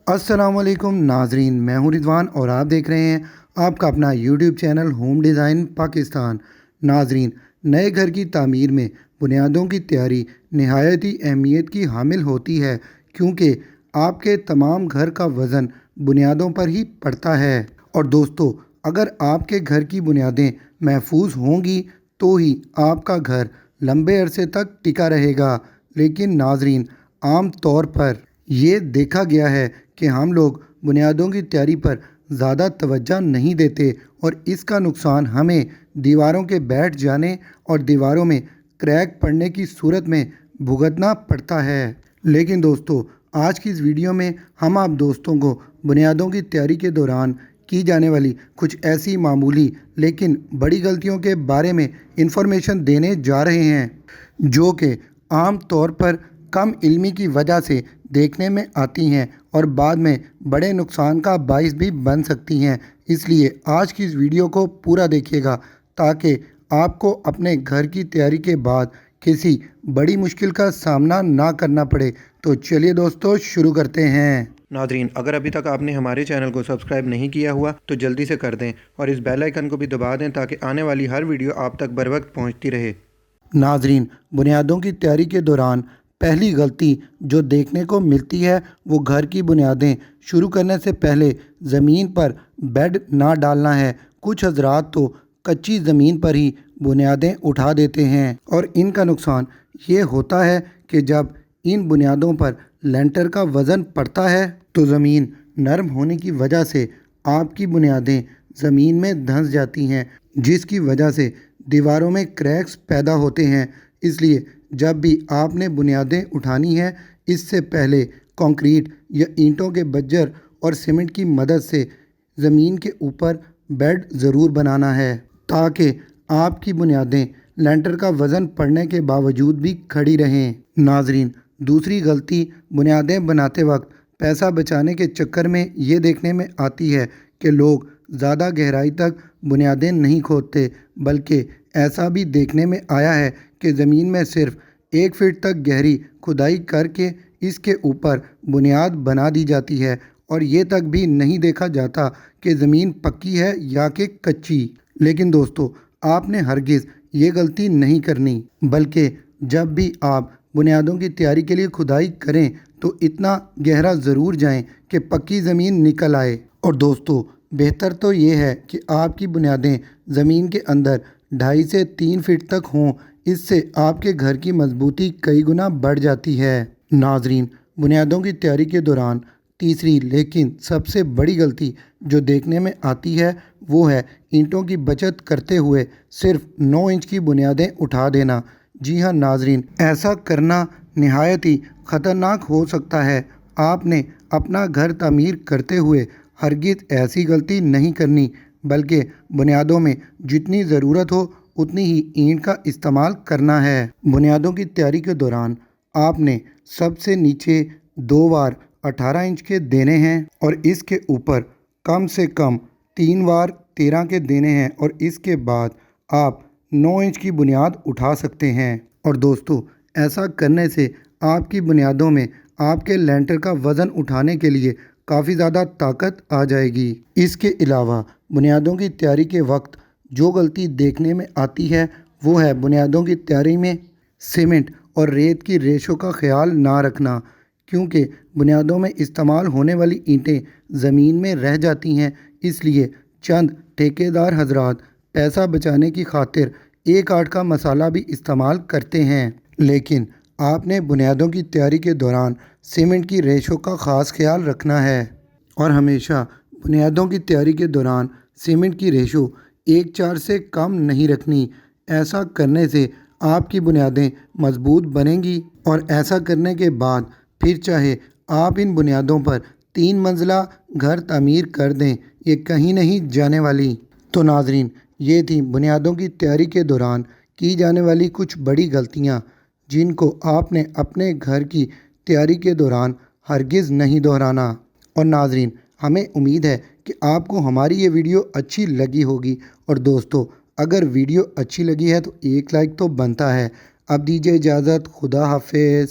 अस्सलाम वालेकुम नाजरीन, मैं हूं रिजवान और आप देख रहे हैं आपका अपना YouTube channel home design Pakistan. नाजरीन, नए घर की तामीर में बुनियादों की तैयारी नहायत ही अहमियत की हामिल होती है, क्योंकि आपके तमाम घर का वज़न बुनियादों पर ही पड़ता है। और दोस्तों, अगर आपके घर की बुनियादें महफूज होंगी तो ही आपका घर लंबे अरसे तक टिका रहेगा। लेकिन नाजरीन, आम तौर पर ये देखा गया है कि हम लोग बुनियादों की तैयारी पर ज़्यादा तवज्जो नहीं देते और इसका नुकसान हमें दीवारों के बैठ जाने और दीवारों में क्रैक पड़ने की सूरत में भुगतना पड़ता है। लेकिन दोस्तों, आज की इस वीडियो में हम आप दोस्तों को बुनियादों की तैयारी के दौरान की जाने वाली कुछ ऐसी मामूली लेकिन बड़ी गलतियों के बारे में इंफॉर्मेशन देने जा रहे हैं, जो कि आम तौर पर कम इल्मी की वजह से देखने में आती हैं और बाद में बड़े नुकसान का बाइस भी बन सकती हैं। इसलिए आज की इस वीडियो को पूरा देखिएगा ताकि आपको अपने घर की तैयारी के बाद किसी बड़ी मुश्किल का सामना ना करना पड़े। तो चलिए दोस्तों, शुरू करते हैं। नादरीन, अगर अभी तक आपने हमारे चैनल को सब्सक्राइब नहीं किया हुआ तो जल्दी से कर दें और इस बेल आइकन को भी दबा दें ताकि आने वाली हर वीडियो आप तक बर वक्त पहुँचती रहे। नाजरीन, बुनियादों की तैयारी के दौरान पहली गलती जो देखने को मिलती है वो घर की बुनियादें शुरू करने से पहले ज़मीन पर बेड ना डालना है। कुछ हजरात तो कच्ची ज़मीन पर ही बुनियादें उठा देते हैं और इनका नुकसान ये होता है कि जब इन बुनियादों पर लेंटर का वज़न पड़ता है तो ज़मीन नरम होने की वजह से आपकी बुनियादें ज़मीन में धंस जाती हैं, जिसकी वजह से दीवारों में क्रैक्स पैदा होते हैं। इसलिए जब भी आपने बुनियादें उठानी है, इससे पहले कंक्रीट या ईंटों के बज्जर और सीमेंट की मदद से ज़मीन के ऊपर बेड ज़रूर बनाना है, ताकि आपकी बुनियादें लेंटर का वज़न पड़ने के बावजूद भी खड़ी रहें। नाजरीन, दूसरी गलती बुनियादें बनाते वक्त पैसा बचाने के चक्कर में ये देखने में आती है कि लोग ज़्यादा गहराई तक बुनियादें नहीं खोदते, बल्कि ऐसा भी देखने में आया है कि ज़मीन में सिर्फ 1 फीट तक गहरी खुदाई करके इसके ऊपर बुनियाद बना दी जाती है और ये तक भी नहीं देखा जाता कि ज़मीन पक्की है या कि कच्ची। लेकिन दोस्तों, आपने हरगिज़ ये गलती नहीं करनी, बल्कि जब भी आप बुनियादों की तैयारी के लिए खुदाई करें तो इतना गहरा ज़रूर जाएं कि पक्की ज़मीन निकल आए। और दोस्तों, बेहतर तो ये है कि आपकी बुनियादें ज़मीन के अंदर 2.5 से 3 फीट तक हों। इससे आपके घर की मजबूती कई गुना बढ़ जाती है। नाजरीन, बुनियादों की तैयारी के दौरान तीसरी लेकिन सबसे बड़ी गलती जो देखने में आती है वो है ईंटों की बचत करते हुए सिर्फ 9 इंच की बुनियादें उठा देना। जी हाँ नाजरीन, ऐसा करना नहायत ही ख़तरनाक हो सकता है। आपने अपना घर तामीर करते हुए हरगिज़ ऐसी गलती नहीं करनी, बल्कि बुनियादों में जितनी ज़रूरत हो उतनी ही ईंट का इस्तेमाल करना है। बुनियादों की तैयारी के दौरान आपने सबसे नीचे 2 बार 18 इंच के देने हैं और इसके ऊपर कम से कम 3 बार 13 के देने हैं और इसके बाद आप 9 इंच की बुनियाद उठा सकते हैं। और दोस्तों, ऐसा करने से आपकी बुनियादों में आपके लेंटर का वज़न उठाने के लिए काफ़ी ज़्यादा ताकत आ जाएगी। इसके अलावा बुनियादों की तैयारी के वक्त जो गलती देखने में आती है वो है बुनियादों की तैयारी में सीमेंट और रेत की रेशो का ख्याल ना रखना, क्योंकि बुनियादों में इस्तेमाल होने वाली ईंटें ज़मीन में रह जाती हैं। इसलिए चंद ठेकेदार हजरात पैसा बचाने की खातिर 1/8 का मसाला भी इस्तेमाल करते हैं। लेकिन आपने बुनियादों की तैयारी के दौरान सीमेंट की रेशो का ख़ास ख्याल रखना है और हमेशा बुनियादों की तैयारी के दौरान सीमेंट की रेशो 1:4 से कम नहीं रखनी। ऐसा करने से आपकी बुनियादें मजबूत बनेंगी और ऐसा करने के बाद फिर चाहे आप इन बुनियादों पर 3 मंजिला घर तामीर कर दें, ये कहीं नहीं जाने वाली। तो नाजरीन, ये थी बुनियादों की तैयारी के दौरान की जाने वाली कुछ बड़ी गलतियाँ, जिनको आपने अपने घर की तैयारी के दौरान हरगिज़ नहीं दोहराना। और नाजरीन, हमें उम्मीद है कि आपको हमारी ये वीडियो अच्छी लगी होगी। और दोस्तों, अगर वीडियो अच्छी लगी है तो एक लाइक तो बनता है। अब दीजिए इजाज़त, खुदा हाफिज़।